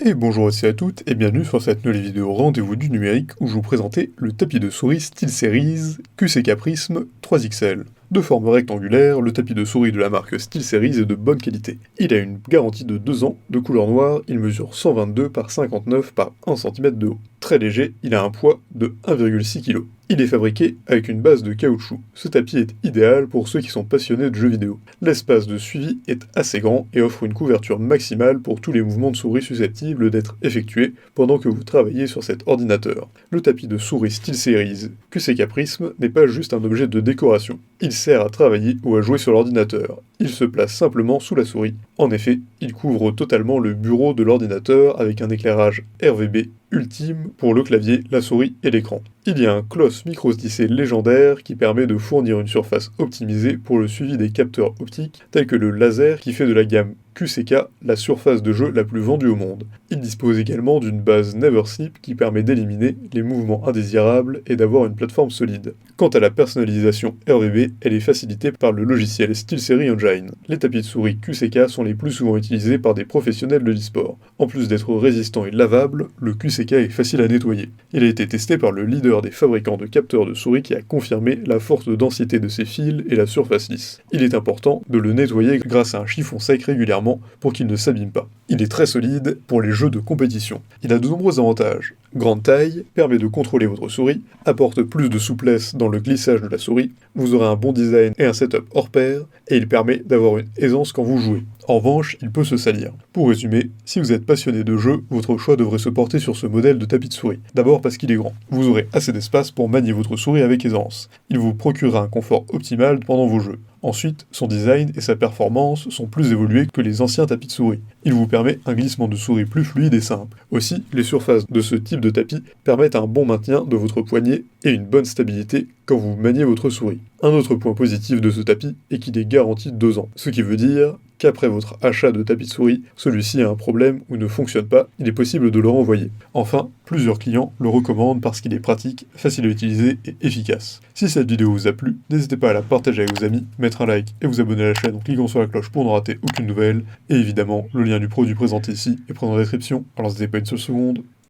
Et bonjour aussi à toutes et bienvenue sur cette nouvelle vidéo rendez-vous du numérique où je vous présentais le tapis de souris SteelSeries QCK Prism 3XL. De forme rectangulaire, le tapis de souris de la marque SteelSeries est de bonne qualité. Il a une garantie de 2 ans, de couleur noire, il mesure 122 par 59 par 1 cm de haut. Très léger, il a un poids de 1,6 kg. Il est fabriqué avec une base de caoutchouc. Ce tapis est idéal pour ceux qui sont passionnés de jeux vidéo. L'espace de suivi est assez grand et offre une couverture maximale pour tous les mouvements de souris susceptibles d'être effectués pendant que vous travaillez sur cet ordinateur. Le tapis de souris SteelSeries QCK Prism n'est pas juste un objet de décoration. Il sert à travailler ou à jouer sur l'ordinateur. Il se place simplement sous la souris. En effet, il couvre totalement le bureau de l'ordinateur avec un éclairage RGB ultime pour le clavier, la souris et l'écran. Il y a un cloth micro-tissé légendaire qui permet de fournir une surface optimisée pour le suivi des capteurs optiques tels que le laser qui fait de la gamme QCK la surface de jeu la plus vendue au monde. Il dispose également d'une base Neverslip qui permet d'éliminer les mouvements indésirables et d'avoir une plateforme solide. Quant à la personnalisation RGB, elle est facilitée par le logiciel SteelSeries Engine. Les tapis de souris QCK sont les plus souvent utilisés par des professionnels de l'e-sport. En plus d'être résistant et lavable, le QCK est facile à nettoyer. Il a été testé par le leader des fabricants de capteurs de souris qui a confirmé la forte densité de ses fils et la surface lisse. Il est important de le nettoyer grâce à un chiffon sec régulièrement pour qu'il ne s'abîme pas. Il est très solide pour les jeux de compétition. Il a de nombreux avantages. Grande taille, permet de contrôler votre souris, apporte plus de souplesse dans le glissage de la souris, vous aurez un bon design et un setup hors pair, et il permet d'avoir une aisance quand vous jouez. En revanche, il peut se salir. Pour résumer, si vous êtes passionné de jeu, votre choix devrait se porter sur ce modèle de tapis de souris. D'abord parce qu'il est grand. Vous aurez assez d'espace pour manier votre souris avec aisance. Il vous procurera un confort optimal pendant vos jeux. Ensuite, son design et sa performance sont plus évolués que les anciens tapis de souris. Il vous permet un glissement de souris plus fluide et simple. Aussi, les surfaces de ce type de tapis permettent un bon maintien de votre poignet et une bonne stabilité quand vous maniez votre souris. Un autre point positif de ce tapis est qu'il est garanti 2 ans, ce qui veut dire qu'après votre achat de tapis de souris, celui-ci a un problème ou ne fonctionne pas, il est possible de le renvoyer. Enfin, plusieurs clients le recommandent parce qu'il est pratique, facile à utiliser et efficace. Si cette vidéo vous a plu, n'hésitez pas à la partager avec vos amis, mettre un like et vous abonner à la chaîne en cliquant sur la cloche pour ne rater aucune nouvelle. Et évidemment, le lien du produit présenté ici est présent dans la description, alors n'hésitez pas une seule seconde.